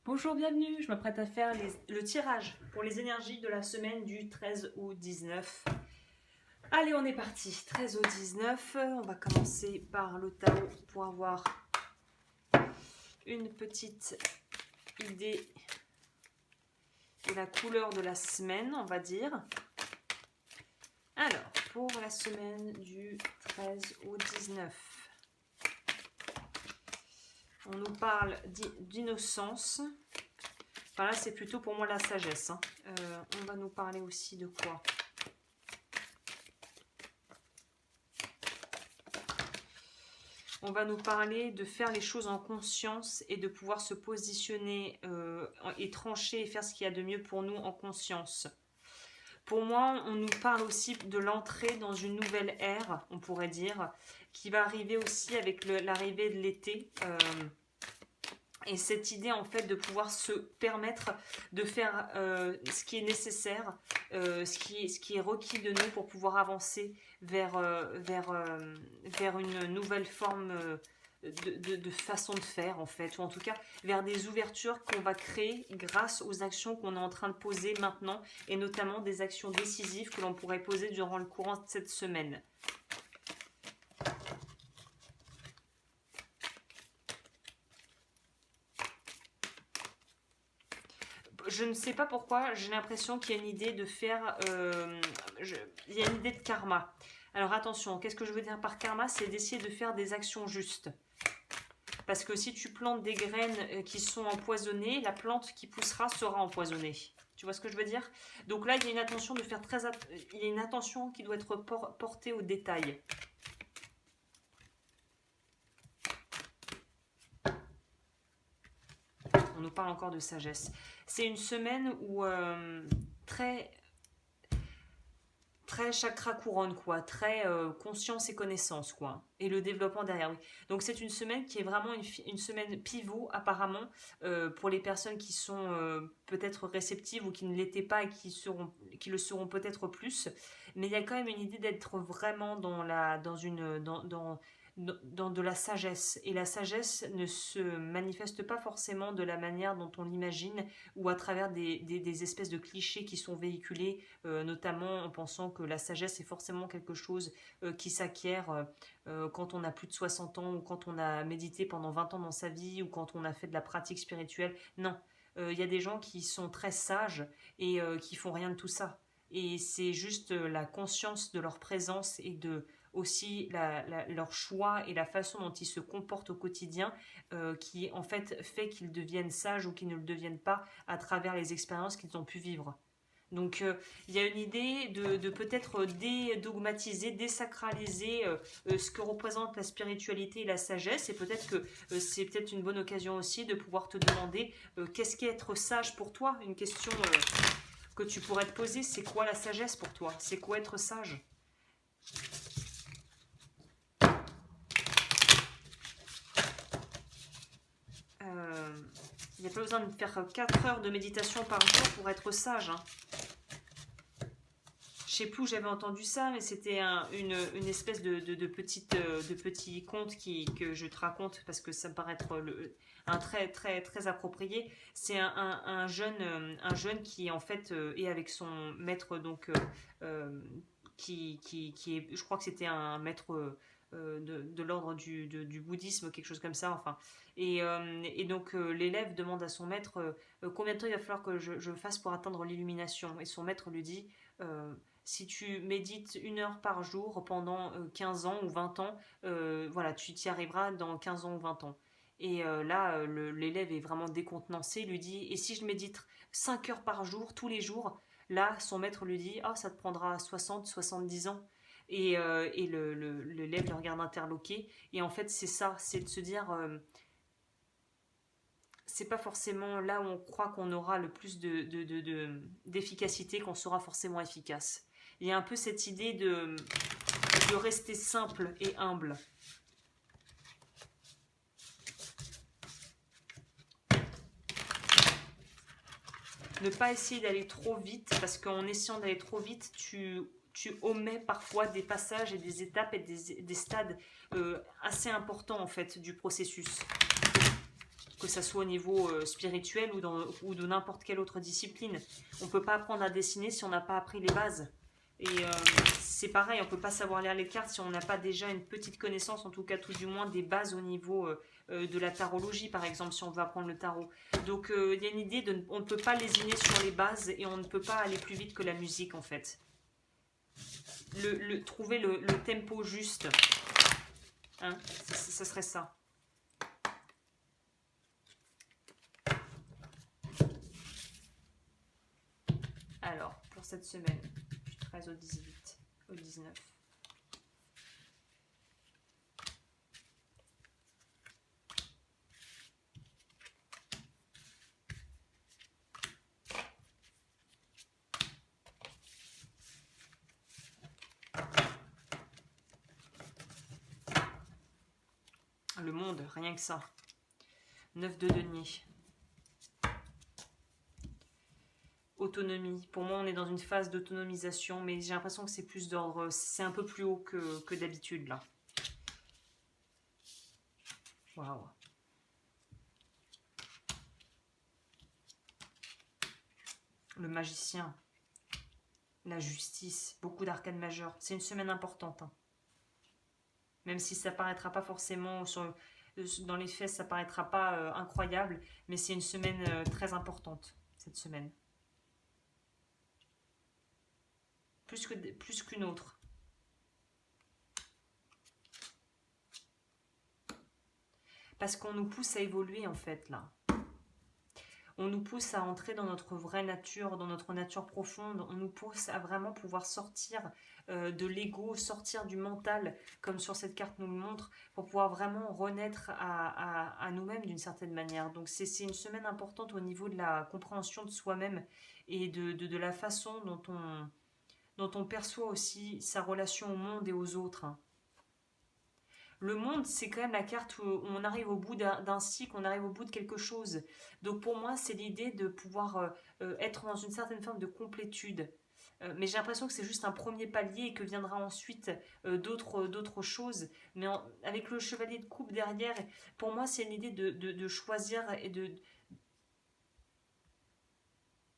Bonjour, bienvenue, je m'apprête à faire le tirage pour les énergies de la semaine du 13 au 19. Allez, on est parti, 13 au 19, on va commencer par le tarot pour avoir une petite idée de la couleur de la semaine, on va dire. Alors, pour la semaine du 13 au 19, on nous parle d'innocence. Enfin là, c'est plutôt pour moi la sagesse. On va nous parler aussi de quoi? On va nous parler de faire les choses en conscience et de pouvoir se positionner et trancher et faire ce qu'il y a de mieux pour nous en conscience. Pour moi, on nous parle aussi de l'entrée dans une nouvelle ère, on pourrait dire, qui va arriver aussi avec l'arrivée de l'été. Et cette idée en fait de pouvoir se permettre de faire ce qui est nécessaire, ce qui est requis de nous pour pouvoir avancer vers une nouvelle forme de façon de faire en fait, ou en tout cas vers des ouvertures qu'on va créer grâce aux actions qu'on est en train de poser maintenant, et notamment des actions décisives que l'on pourrait poser durant le courant de cette semaine. Je ne sais pas pourquoi, j'ai l'impression qu'il y a une idée de faire... il y a une idée de karma. Alors attention, qu'est-ce que je veux dire par karma? C'est d'essayer de faire des actions justes. Parce que si tu plantes des graines qui sont empoisonnées, la plante qui poussera sera empoisonnée. Tu vois ce que je veux dire? Donc là, il y a une attention de faire il y a une attention qui doit être portée aux détails. On nous parle encore de sagesse. C'est une semaine où très chakra couronne, quoi, très conscience et connaissance, quoi, et le développement derrière, oui. Donc c'est une semaine qui est vraiment une semaine pivot apparemment pour les personnes qui sont peut-être réceptives ou qui ne l'étaient pas et qui le seront peut-être plus, mais il y a quand même une idée d'être vraiment dans de la sagesse, et la sagesse ne se manifeste pas forcément de la manière dont on l'imagine ou à travers des espèces de clichés qui sont véhiculés, notamment en pensant que la sagesse est forcément quelque chose qui s'acquiert quand on a plus de 60 ans, ou quand on a médité pendant 20 ans dans sa vie, ou quand on a fait de la pratique spirituelle. Non, il y a des gens qui sont très sages et qui font rien de tout ça. Et c'est juste la conscience de leur présence et de aussi leur choix et la façon dont ils se comportent au quotidien qui en fait qu'ils deviennent sages ou qu'ils ne le deviennent pas à travers les expériences qu'ils ont pu vivre. Donc il y a une idée de peut-être dédogmatiser, désacraliser ce que représente la spiritualité et la sagesse, et peut-être que c'est peut-être une bonne occasion aussi de pouvoir te demander qu'est-ce qu'est être sage pour toi. Une question que tu pourrais te poser, c'est quoi la sagesse pour toi? C'est quoi être sage? Il n'y a pas besoin de faire 4 heures de méditation par jour pour être sage. Hein. Je sais plus où j'avais entendu ça, mais c'était une espèce de petit conte que je te raconte parce que ça me paraît être un très très très approprié. C'est un jeune qui en fait est avec son maître, donc qui est, je crois que c'était un maître de l'ordre du bouddhisme, quelque chose comme ça, enfin. Et donc l'élève demande à son maître combien de temps il va falloir que je fasse pour atteindre l'illumination. Et son maître lui dit si tu médites 1 heure par jour pendant 15 ans ou 20 ans, voilà, tu t'y arriveras dans 15 ans ou 20 ans. Et là, l'élève est vraiment décontenancé, lui dit, et si je médite 5 heures par jour, tous les jours? Là, son maître lui dit, ah, ça te prendra 60, 70 ans. Et l'élève le regarde interloqué. Et en fait, c'est ça, c'est de se dire, c'est pas forcément là où on croit qu'on aura le plus d'efficacité qu'on sera forcément efficace. Il y a un peu cette idée de rester simple et humble. Ne pas essayer d'aller trop vite, parce qu'en essayant d'aller trop vite, tu omets parfois des passages et des étapes et des stades assez importants en fait du processus. que ça soit au niveau spirituel ou de n'importe quelle autre discipline. On ne peut pas apprendre à dessiner si on n'a pas appris les bases. Et c'est pareil, on ne peut pas savoir lire les cartes si on n'a pas déjà une petite connaissance, en tout cas tout du moins des bases au niveau de la tarologie, par exemple, si on veut apprendre le tarot. Donc il y a une idée on ne peut pas lésiner sur les bases et on ne peut pas aller plus vite que la musique en fait. Trouver le tempo juste, hein, ça serait ça. Alors, pour cette semaine, du 13 au 18, au 19. Le monde, rien que ça. 9 de denier. Autonomie. Pour moi, on est dans une phase d'autonomisation, mais j'ai l'impression que c'est plus d'ordre, c'est un peu plus haut que d'habitude, là. Waouh. Le magicien. La justice. Beaucoup d'arcanes majeures. C'est une semaine importante, hein. Même si ça paraîtra pas forcément dans les faits, ça paraîtra pas incroyable, mais c'est une semaine très importante, cette semaine. Plus qu'une autre. Parce qu'on nous pousse à évoluer, en fait, là. On nous pousse à entrer dans notre vraie nature, dans notre nature profonde. On nous pousse à vraiment pouvoir sortir de l'ego, sortir du mental, comme sur cette carte nous le montre, pour pouvoir vraiment renaître à nous-mêmes d'une certaine manière. Donc c'est une semaine importante au niveau de la compréhension de soi-même et de la façon dont on perçoit aussi sa relation au monde et aux autres, hein. Le monde, c'est quand même la carte où on arrive au bout d'un cycle, on arrive au bout de quelque chose. Donc pour moi, c'est l'idée de pouvoir être dans une certaine forme de complétude. Mais j'ai l'impression que c'est juste un premier palier et que viendra ensuite d'autres choses. Mais avec le chevalier de coupe derrière, pour moi, c'est une idée de choisir et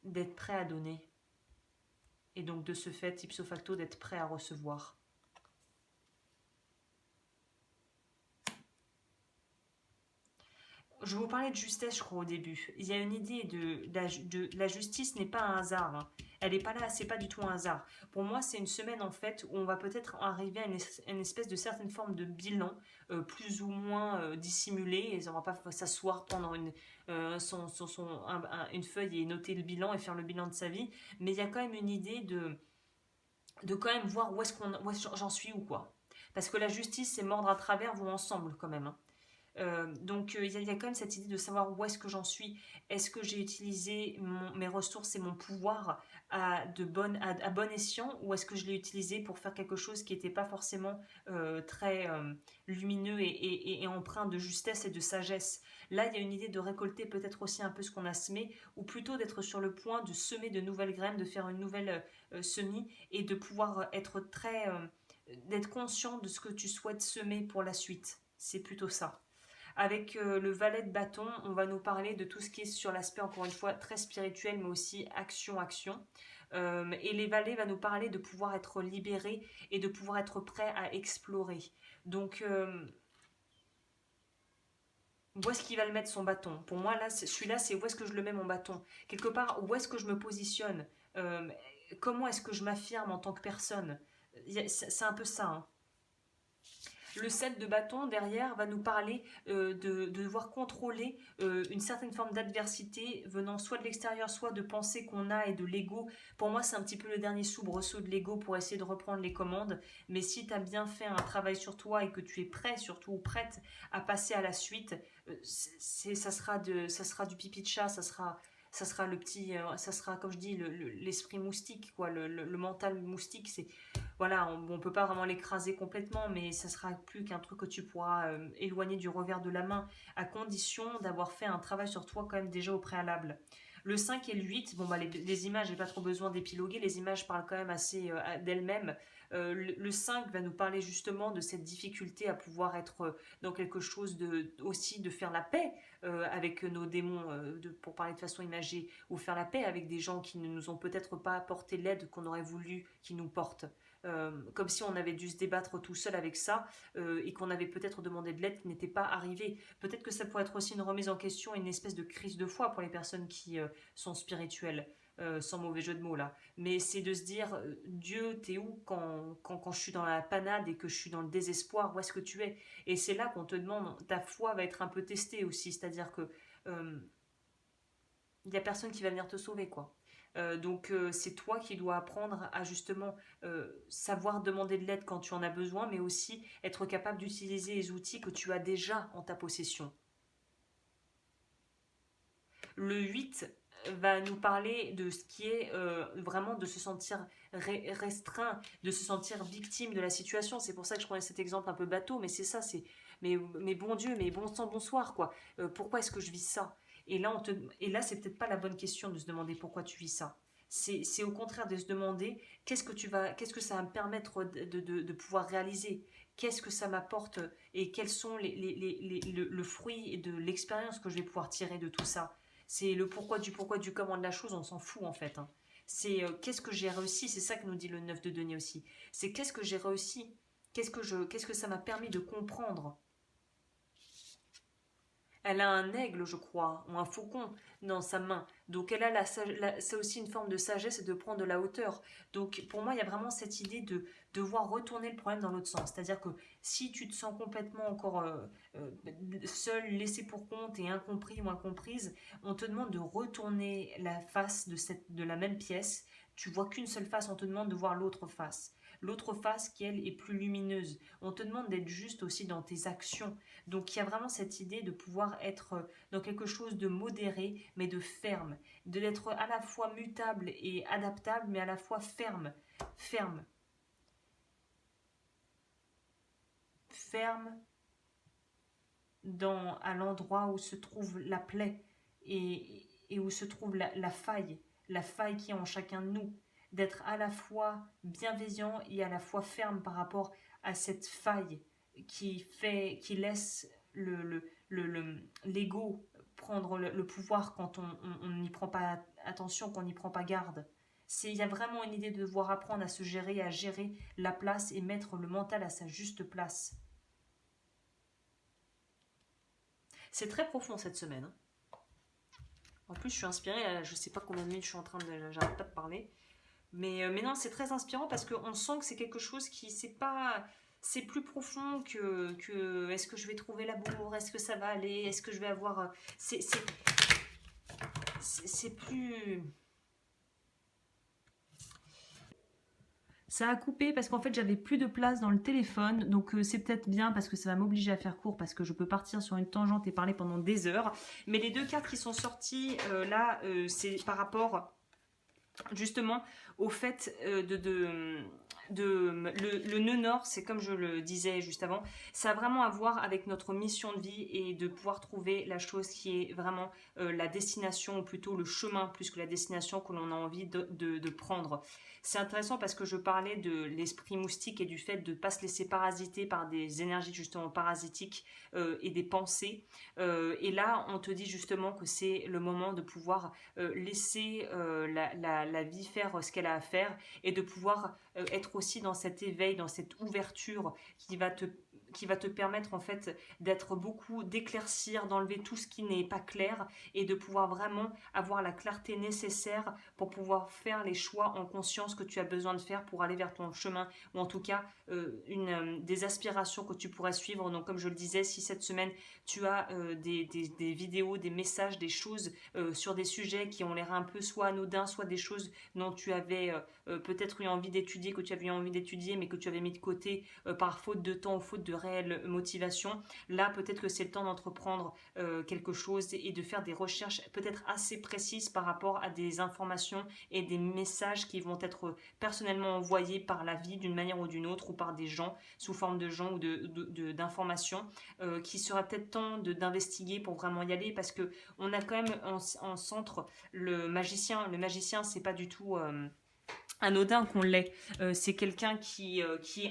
d'être prêt à donner. Et donc de ce fait, ipso facto, d'être prêt à recevoir. Je vous parlais de justesse, je crois, au début. Il y a une idée de la justice n'est pas un hasard, hein. Elle n'est pas là, c'est pas du tout un hasard. Pour moi, c'est une semaine en fait où on va peut-être arriver à une espèce de certaine forme de bilan, plus ou moins dissimulé. Et on va pas s'asseoir, prendre une feuille et noter le bilan et faire le bilan de sa vie. Mais il y a quand même une idée de quand même voir où est-ce j'en suis ou quoi. Parce que la justice, c'est mordre à travers, vont ensemble quand même, hein. Donc il y a quand même cette idée de savoir où est-ce que j'en suis. Est-ce que j'ai utilisé mes ressources et mon pouvoir à bon escient, ou est-ce que je l'ai utilisé pour faire quelque chose qui n'était pas forcément très lumineux et empreint de justesse et de sagesse. Là, il y a une idée de récolter peut-être aussi un peu ce qu'on a semé, ou plutôt d'être sur le point de semer de nouvelles graines, de faire une nouvelle semis, et de pouvoir être d'être conscient de ce que tu souhaites semer pour la suite. C'est plutôt ça. Avec le valet de bâton, on va nous parler de tout ce qui est sur l'aspect, encore une fois, très spirituel, mais aussi action-action. Et les valets va nous parler de pouvoir être libéré et de pouvoir être prêt à explorer. Donc, où est-ce qu'il va le mettre son bâton? Pour moi, là, celui-là, c'est où est-ce que je le mets mon bâton? Quelque part, où est-ce que je me positionne? Comment est-ce que je m'affirme en tant que personne? C'est un peu ça, hein. Le 7 de bâton, derrière, va nous parler de devoir contrôler une certaine forme d'adversité venant soit de l'extérieur, soit de pensées qu'on a et de l'ego. Pour moi, c'est un petit peu le dernier soubresaut de l'ego pour essayer de reprendre les commandes. Mais si tu as bien fait un travail sur toi et que tu es prêt, surtout ou prête à passer à la suite, ça sera du pipi de chat, ça sera le petit, ça sera, comme je dis, l'esprit moustique, quoi, le mental moustique. voilà, on peut pas vraiment l'écraser complètement, mais ça sera plus qu'un truc que tu pourras éloigner du revers de la main, à condition d'avoir fait un travail sur toi quand même déjà au préalable. Le 5 et le 8, bon bah les images, j'ai pas trop besoin d'épiloguer, les images parlent quand même assez d'elles-mêmes. Le 5 va nous parler justement de cette difficulté à pouvoir être dans quelque chose aussi de faire la paix avec nos démons, pour parler de façon imagée, ou faire la paix avec des gens qui ne nous ont peut-être pas apporté l'aide qu'on aurait voulu qu'ils nous portent. Comme si on avait dû se débattre tout seul avec ça et qu'on avait peut-être demandé de l'aide qui n'était pas arrivée. Peut-être que ça pourrait être aussi une remise en question, une espèce de crise de foi pour les personnes qui sont spirituelles. Sans mauvais jeu de mots là, mais c'est de se dire Dieu, t'es où quand je suis dans la panade et que je suis dans le désespoir, où est-ce que tu es? Et c'est là qu'on te demande, ta foi va être un peu testée aussi, c'est-à-dire que euh, il n'y a personne qui va venir te sauver, quoi. Donc c'est toi qui dois apprendre à justement savoir demander de l'aide quand tu en as besoin, mais aussi être capable d'utiliser les outils que tu as déjà en ta possession. Le 8 va nous parler de ce qui est vraiment de se sentir restreint, de se sentir victime de la situation. C'est pour ça que je prenais cet exemple un peu bateau, mais c'est ça, c'est mais bon Dieu, mais bon sang, bonsoir, quoi. Pourquoi est-ce que je vis ça? Et là, c'est peut-être pas la bonne question de se demander pourquoi tu vis ça. C'est au contraire de se demander qu'est-ce que ça va me permettre de pouvoir réaliser, qu'est-ce que ça m'apporte et quels sont le fruit de l'expérience que je vais pouvoir tirer de tout ça. C'est le pourquoi du comment de la chose, on s'en fout en fait, hein. C'est qu'est-ce que j'ai réussi, c'est ça que nous dit le 9 de denier aussi. C'est qu'est-ce que j'ai réussi, qu'est-ce que ça m'a permis de comprendre. Elle a un aigle, je crois, ou un faucon dans sa main. Donc elle a c'est aussi une forme de sagesse et de prendre de la hauteur. Donc pour moi, il y a vraiment cette idée de devoir retourner le problème dans l'autre sens. C'est-à-dire que si tu te sens complètement encore euh, seul, laissé pour compte et incompris ou incomprise, on te demande de retourner la face de la même pièce. Tu vois qu'une seule face, on te demande de voir l'autre face. L'autre face qui, elle, est plus lumineuse. On te demande d'être juste aussi dans tes actions. Donc il y a vraiment cette idée de pouvoir être dans quelque chose de modéré, mais de ferme, d'être à la fois mutable et adaptable, mais à la fois ferme, ferme, ferme à l'endroit où se trouve la plaie et où se trouve la faille qui est en chacun de nous, d'être à la fois bienveillant et à la fois ferme par rapport à cette faille qui laisse l'ego prendre le pouvoir quand on n'y prend pas attention, qu'on n'y prend pas garde. Il y a vraiment une idée de devoir apprendre à se gérer, à gérer la place et mettre le mental à sa juste place. C'est très profond cette semaine, hein. En plus, je suis inspirée, là, je sais pas combien de minutes je suis en train de. J'arrête pas de parler. Mais non, c'est très inspirant parce qu'on sent que c'est quelque chose qui, c'est pas. C'est plus profond que est-ce que je vais trouver l'amour, est-ce que ça va aller, est-ce que je vais avoir. C'est plus. Ça a coupé parce qu'en fait j'avais plus de place dans le téléphone, donc c'est peut-être bien parce que ça va m'obliger à faire court parce que je peux partir sur une tangente et parler pendant des heures. Mais les deux cartes qui sont sorties là, c'est par rapport justement au fait le nœud nord, c'est comme je le disais juste avant, ça a vraiment à voir avec notre mission de vie et de pouvoir trouver la chose qui est vraiment la destination, ou plutôt le chemin plus que la destination que l'on a envie de prendre. C'est intéressant parce que je parlais de l'esprit moustique et du fait de ne pas se laisser parasiter par des énergies justement parasitiques et des pensées. Et là, on te dit justement que c'est le moment de pouvoir laisser la vie faire ce qu'elle a à faire et de pouvoir être aussi dans cet éveil, dans cette ouverture qui va te permettre en fait d'être beaucoup, d'éclaircir, d'enlever tout ce qui n'est pas clair et de pouvoir vraiment avoir la clarté nécessaire pour pouvoir faire les choix en conscience que tu as besoin de faire pour aller vers ton chemin ou en tout cas des aspirations que tu pourrais suivre. Donc comme je le disais, si cette semaine tu as des vidéos, des messages, des choses sur des sujets qui ont l'air un peu soit anodins, soit des choses dont tu avais peut-être eu envie d'étudier, que tu avais eu envie d'étudier mais que tu avais mis de côté par faute de temps ou faute de réelle motivation, là peut-être que c'est le temps d'entreprendre quelque chose et de faire des recherches peut-être assez précises par rapport à des informations et des messages qui vont être personnellement envoyés par la vie d'une manière ou d'une autre, ou par des gens, sous forme de gens ou d'informations, qui sera peut-être temps d'investiguer pour vraiment y aller, parce que on a quand même en centre le magicien. Le magicien, c'est pas du tout anodin qu'on l'est. C'est quelqu'un qui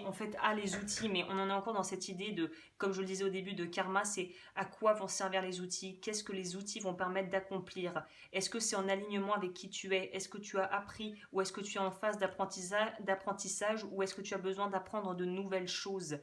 en fait a les outils, mais on en est encore dans cette idée de, comme je le disais au début, de karma. C'est à quoi vont servir les outils, qu'est-ce que les outils vont permettre d'accomplir, est-ce que c'est en alignement avec qui tu es, est-ce que tu as appris, ou est-ce que tu es en phase d'apprentissage, ou est-ce que tu as besoin d'apprendre de nouvelles choses.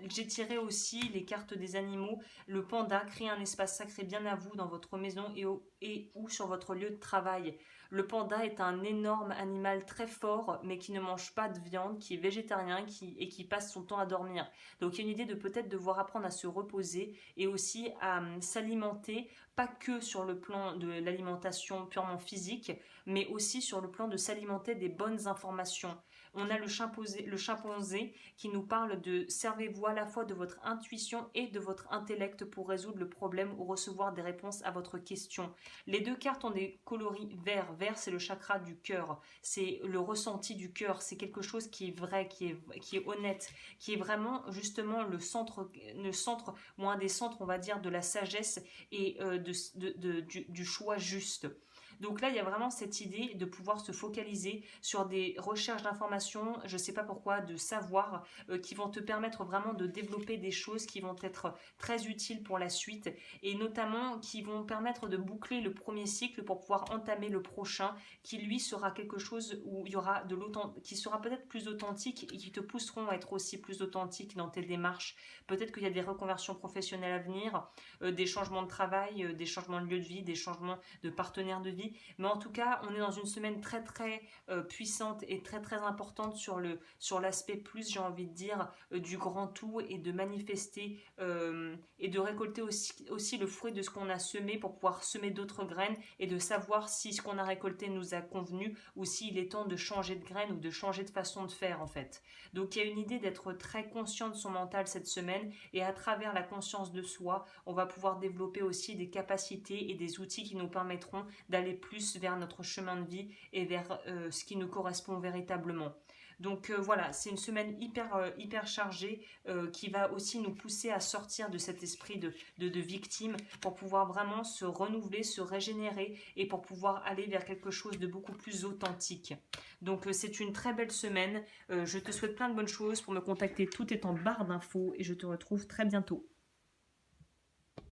J'ai tiré aussi les cartes des animaux. Le panda crée un espace sacré bien à vous dans votre maison et ou sur votre lieu de travail. Le panda est un énorme animal très fort, mais qui ne mange pas de viande, qui est végétarien et qui passe son temps à dormir. Donc il y a une idée de peut-être devoir apprendre à se reposer et aussi à s'alimenter, pas que sur le plan de l'alimentation purement physique, mais aussi sur le plan de s'alimenter des bonnes informations. On a le chimpanzé qui nous parle de servez-vous à la fois de votre intuition et de votre intellect pour résoudre le problème ou recevoir des réponses à votre question. Les deux cartes ont des coloris verts. Vert, c'est le chakra du cœur. C'est le ressenti du cœur. C'est quelque chose qui est vrai, qui est honnête, qui est vraiment justement le centre, ou un des centres, on va dire, de la sagesse et du choix juste. Donc là, il y a vraiment cette idée de pouvoir se focaliser sur des recherches d'informations, je ne sais pas pourquoi, de savoir, qui vont te permettre vraiment de développer des choses qui vont être très utiles pour la suite, et notamment qui vont permettre de boucler le premier cycle pour pouvoir entamer le prochain, qui lui sera quelque chose où il y aura qui sera peut-être plus authentique et qui te pousseront à être aussi plus authentique dans tes démarches. Peut-être qu'il y a des reconversions professionnelles à venir, des changements de travail, des changements de lieu de vie, des changements de partenaire de vie. Mais en tout cas, on est dans une semaine très très puissante et très très importante sur l'aspect plus, j'ai envie de dire, du grand tout, et de manifester et de récolter aussi le fruit de ce qu'on a semé pour pouvoir semer d'autres graines, et de savoir si ce qu'on a récolté nous a convenu, ou s'il est temps de changer de graines ou de changer de façon de faire en fait. Donc il y a une idée d'être très conscient de son mental cette semaine, et à travers la conscience de soi, on va pouvoir développer aussi des capacités et des outils qui nous permettront d'aller plus vers notre chemin de vie et vers ce qui nous correspond véritablement. Donc voilà, c'est une semaine hyper chargée, qui va aussi nous pousser à sortir de cet esprit de victime, pour pouvoir vraiment se renouveler, se régénérer, et pour pouvoir aller vers quelque chose de beaucoup plus authentique. Donc c'est une très belle semaine. Je te souhaite plein de bonnes choses. Pour me contacter, tout est en barre d'infos, et je te retrouve très bientôt.